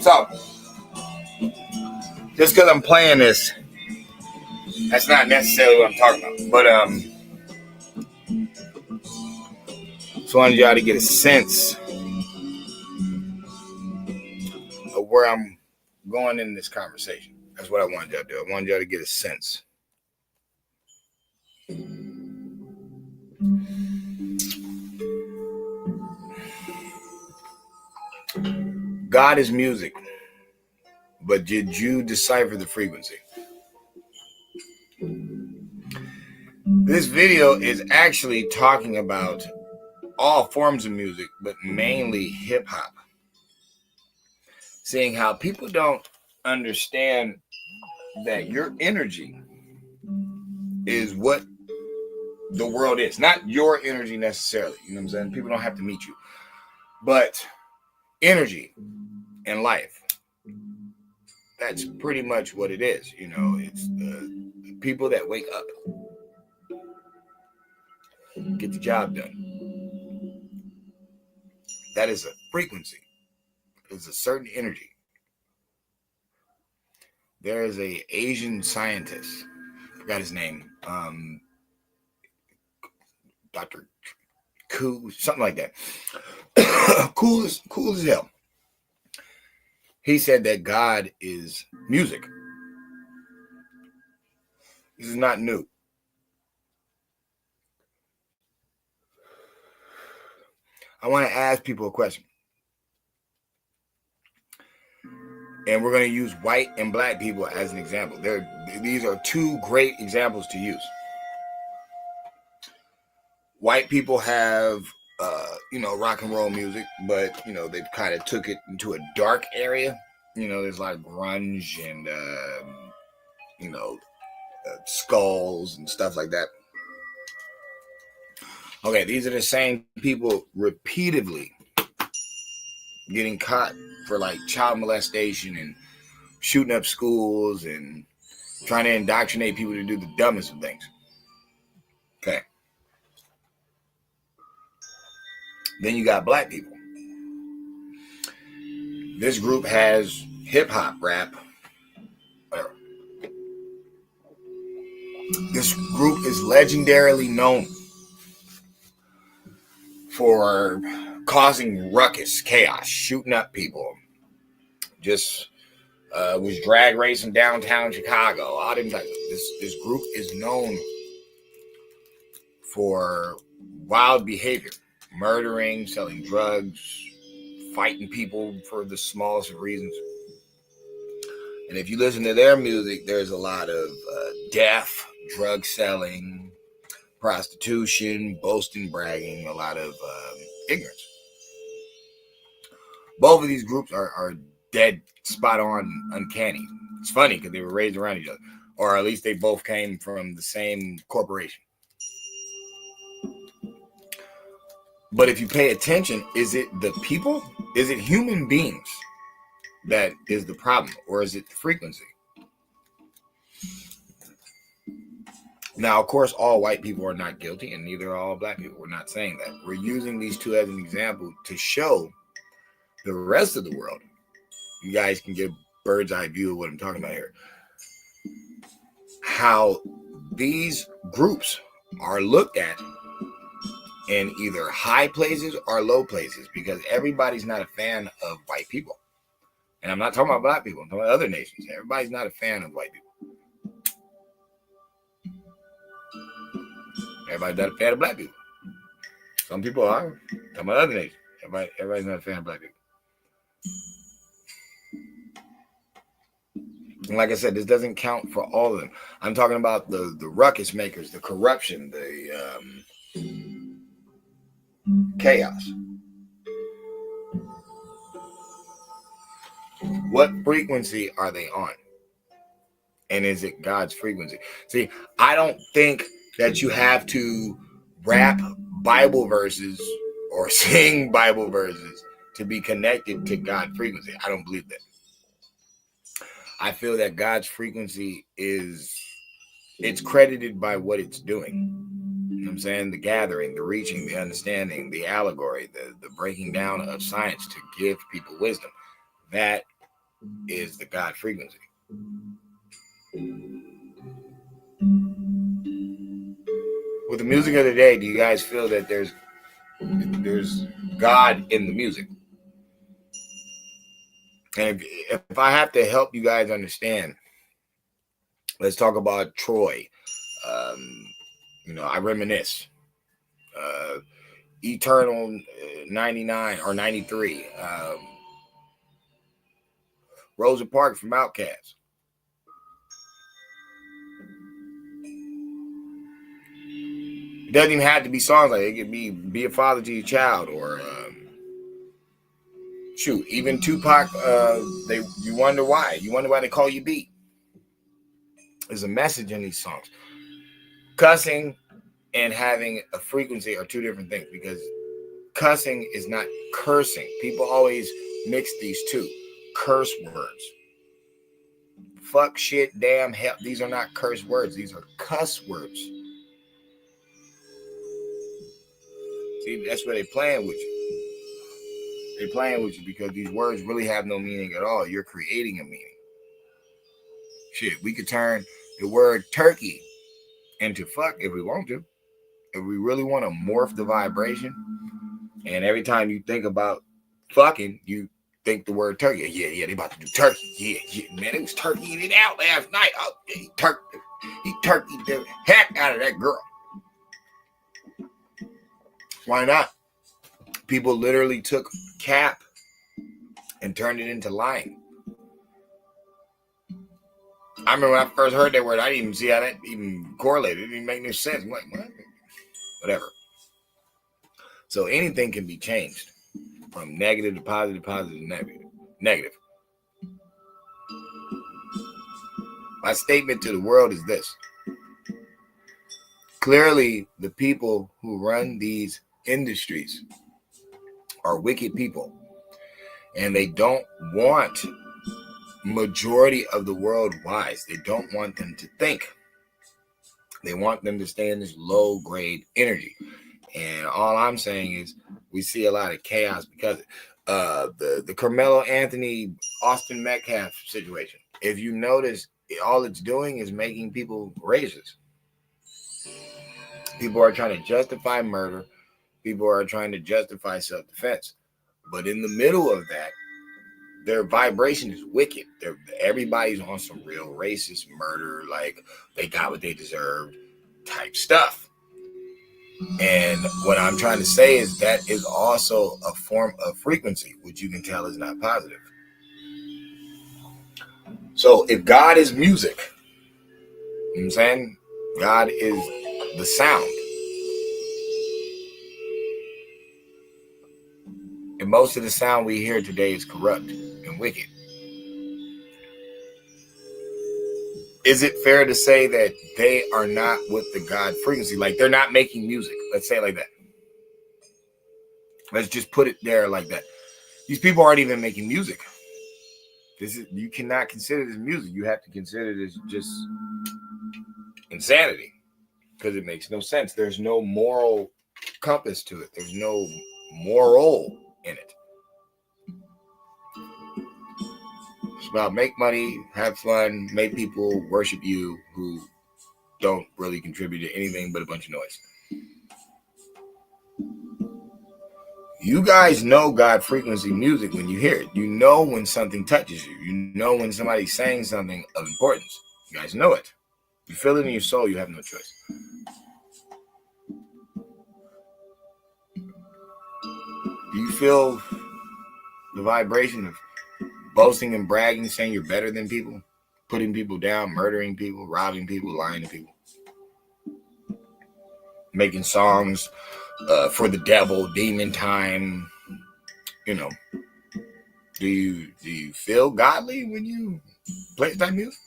So, just because I'm playing this, that's not necessarily what I'm talking about. But just wanted y'all to get a sense of where I'm going in this conversation. That's what I wanted y'all to do. I wanted y'all to get a sense. God is music, but did you decipher the frequency? This video is actually talking about all forms of music, but mainly hip hop. Seeing how people don't understand that your energy is what the world is. Not your energy necessarily. You know what I'm saying? People don't have to meet you. But energy in life, that's pretty much what it is. You know, it's the people that wake up, get the job done. That is a frequency. It's a certain energy. There is a Asian scientist, I forgot his name, Dr. Koo, something like that. cool as hell. He said that God is music. This is not new. I want to ask people a question. And we're going to use white and black people as an example. These are two great examples to use. White people have, rock and roll music, but, they've kind of took it into a dark area. There's a lot of grunge and, skulls and stuff like that. Okay, these are the same people repeatedly getting caught for like child molestation and shooting up schools and trying to indoctrinate people to do the dumbest of things. Okay. Then you got black people. This group has hip hop, rap, whatever. This group is legendarily known for causing ruckus, chaos, shooting up people. Just was drag racing downtown Chicago. All them types. This group is known for wild behavior, murdering, selling drugs, fighting people for the smallest of reasons. And if you listen to their music, there's a lot of death, drug selling, prostitution, boasting, bragging, a lot of ignorance. Both of these groups are dead, spot on, uncanny. It's funny because they were raised around each other, or at least they both came from the same corporation. But if you pay attention, is it the people? Is it human beings that is the problem, or is it the frequency? Now, of course, all white people are not guilty, and neither are all black people. We're not saying that. We're using these two as an example to show the rest of the world. You guys can get a bird's eye view of what I'm talking about here. How these groups are looked at in either high places or low places, because everybody's not a fan of white people. And I'm not talking about black people. I'm talking about other nations. Everybody's not a fan of white people. Everybody's not a fan of black people. Some people are. I'm talking about other nations. Everybody's not a fan of black people. And like I said, this doesn't count for all of them. I'm talking about the ruckus makers, the corruption, the chaos. What frequency are they on? And is it God's frequency? See, I don't think that you have to rap Bible verses or sing Bible verses to be connected to God's frequency. I don't believe that. I feel that God's frequency it's credited by what it's doing. You know what I'm saying? The gathering, the reaching, the understanding, the allegory, the breaking down of science to give people wisdom. That is the God frequency. With the music of the day, do you guys feel that there's God in the music? And if I have to help you guys understand, let's talk about Troy. I reminisce. Eternal 99 or 93. Rosa Parks from Outkast. It doesn't even have to be songs like it. It could be a father to your child, or even Tupac. You wonder why. You wonder why they call you B. There's a message in these songs. Cussing and having a frequency are two different things, because cussing is not cursing. People always mix these two. Curse words. Fuck, shit, damn, hell. These are not curse words. These are cuss words. See, that's where they're playing with you. They're playing with you because these words really have no meaning at all. You're creating a meaning. Shit, we could turn the word turkey into fuck if we want to. If we really want to morph the vibration, and every time you think about fucking, you think the word turkey. Yeah, they about to do turkey. Yeah, man, it was turkeying it out last night. Oh, he turkeyed the heck out of that girl. Why not? People literally took cap and turned it into lying. I remember when I first heard that word, I didn't even see how that even correlated. It didn't make no sense. I'm like, what? Whatever. So anything can be changed from negative to positive, positive to negative. My statement to the world is this. Clearly, the people who run these industries are wicked people, and they don't want majority of the world wise. They don't want them to think. They want them to stay in this low grade energy. And all I'm saying is we see a lot of chaos because the Carmelo Anthony, Austin Metcalf situation. If you notice, all it's doing is making people racist. People are trying to justify murder. People are trying to justify self-defense. But in the middle of that, their vibration is wicked. Everybody's on some real racist murder, like they got what they deserved type stuff. And what I'm trying to say is that is also a form of frequency, which you can tell is not positive. So if God is music, you know what I'm saying? God is the sound. And most of the sound we hear today is corrupt and wicked. Is it fair to say that they are not with the God frequency? Like they're not making music. Let's say it like that. Let's just put it there like that. These people aren't even making music. You cannot consider this music. You have to consider this just insanity, because it makes no sense. There's no moral compass to it. There's no moral in it. It's about make money, have fun, make people worship you who don't really contribute to anything but a bunch of noise. You guys know God frequency music when you hear it. You know when something touches you. You know when somebody's saying something of importance. You guys know it. You feel it in your soul. You have no choice. Do you feel the vibration of boasting and bragging, saying you're better than people, putting people down, murdering people, robbing people, lying to people, making songs for the devil, demon time, Do you feel godly when you play that music?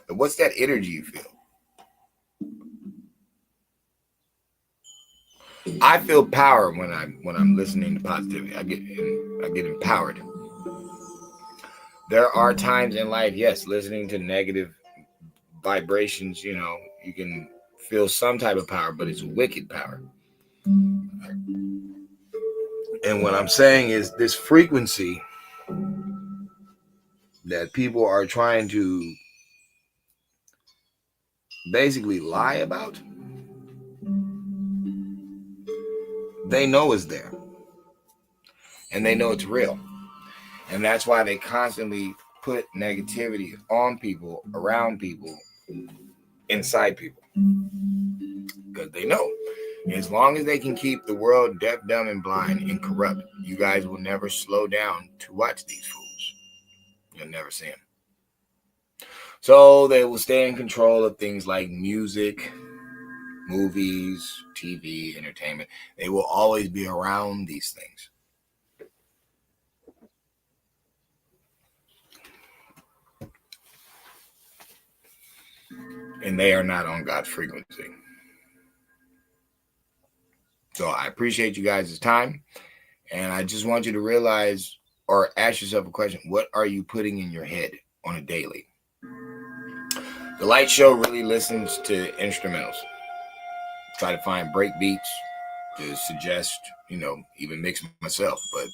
And what's that energy you feel? I feel power when I'm listening to positivity. I get empowered. There are times in life, yes, listening to negative vibrations, you can feel some type of power, but it's wicked power. And what I'm saying is this frequency that people are trying to basically lie about, they know is there. And they know it's real. And that's why they constantly put negativity on people, around people, inside people. Because they know. As long as they can keep the world deaf, dumb, and blind and corrupt, you guys will never slow down to watch these fools. You'll never see them. So they will stay in control of things like music, movies, TV, entertainment. They will always be around these things. And they are not on God's frequency. So I appreciate you guys' time. And I just want you to realize or ask yourself a question. What are you putting in your head on a daily? The Light Show really listens to instrumentals. Try to find break beats to suggest, even mix myself. But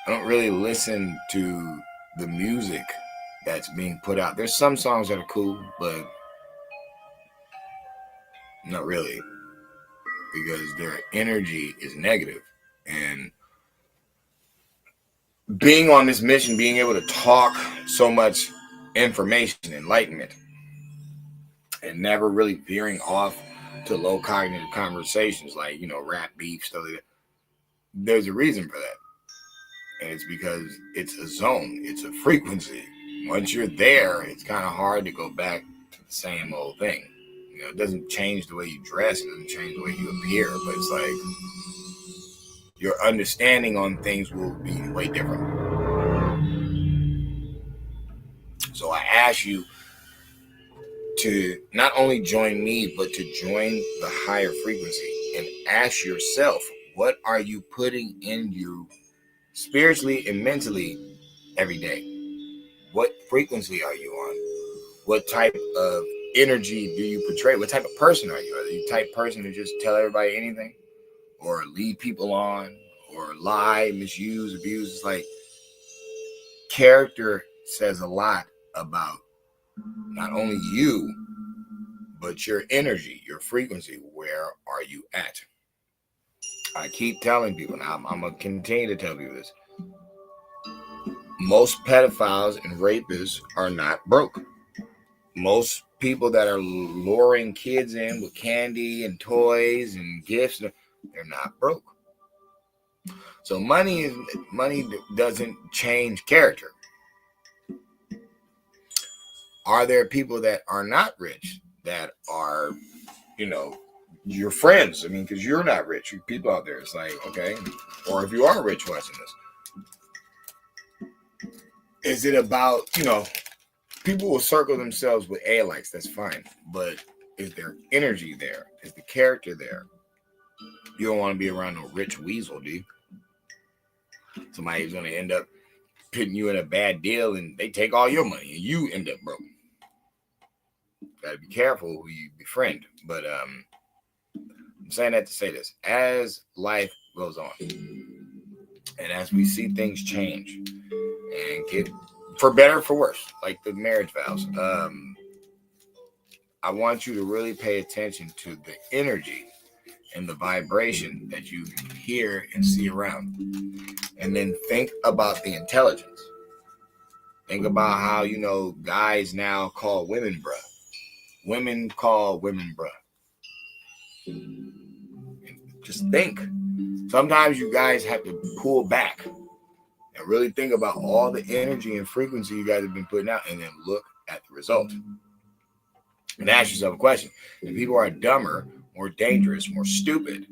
I don't really listen to the music that's being put out. There's some songs that are cool, but not really, because their energy is negative. And being on this mission, being able to talk so much information, enlightenment, and never really veering off to low cognitive conversations like, rap beef, stuff like that. There's a reason for that. And it's because it's a zone. It's a frequency. Once you're there, it's kind of hard to go back to the same old thing. It doesn't change the way you dress. It doesn't change the way you appear. But it's like your understanding on things will be way different. So I ask you to not only join me, but to join the higher frequency and ask yourself, what are you putting in you spiritually and mentally every day? What frequency are you on? What type of energy do you portray? What type of person are you? Are you the type of person to just tell everybody anything? Or lead people on? Or lie, misuse, abuse? It's like character says a lot about not only you, but your energy, your frequency. Where are you at? I keep telling people, now I'm going to continue to tell you this. Most pedophiles and rapists are not broke. Most people that are luring kids in with candy and toys and gifts, they're not broke. So money doesn't change character. Are there people that are not rich that are, your friends? I mean, because you're not rich. People out there, it's like, okay. Or if you are rich watching this, is it about, people will circle themselves with A-likes, that's fine. But is there energy there? Is the character there? You don't want to be around a rich weasel, do you? Somebody's going to end up putting you in a bad deal and they take all your money and you end up broke. Got to be careful who you befriend. But I'm saying that to say this. As life goes on and as we see things change and get for better or for worse, like the marriage vows, I want you to really pay attention to the energy and the vibration that you hear and see around. And then think about the intelligence. Think about how, guys now call women bruh. Women call women bruh. Just think. Sometimes you guys have to pull back and really think about all the energy and frequency you guys have been putting out and then look at the result. And ask yourself a question. If people are dumber, more dangerous, more stupid,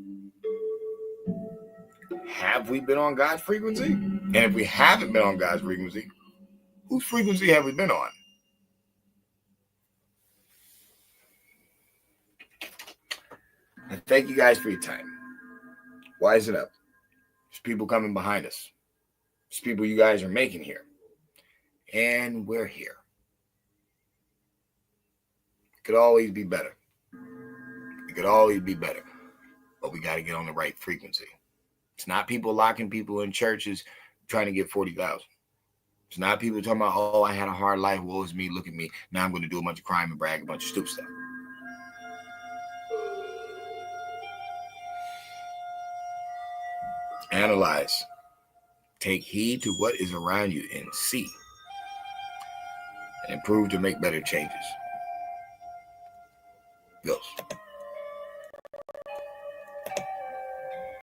have we been on God's frequency? And if we haven't been on God's frequency, whose frequency have we been on? And thank you guys for your time. Wisen up. There's people coming behind us. There's people you guys are making here. And we're here. It could always be better. It could always be better. But we got to get on the right frequency. It's not people locking people in churches trying to get 40,000. It's not people talking about, oh, I had a hard life. Woe is me. Look at me. Now I'm going to do a bunch of crime and brag a bunch of stupid stuff. Analyze. Take heed to what is around you and see. And improve to make better changes. Goes.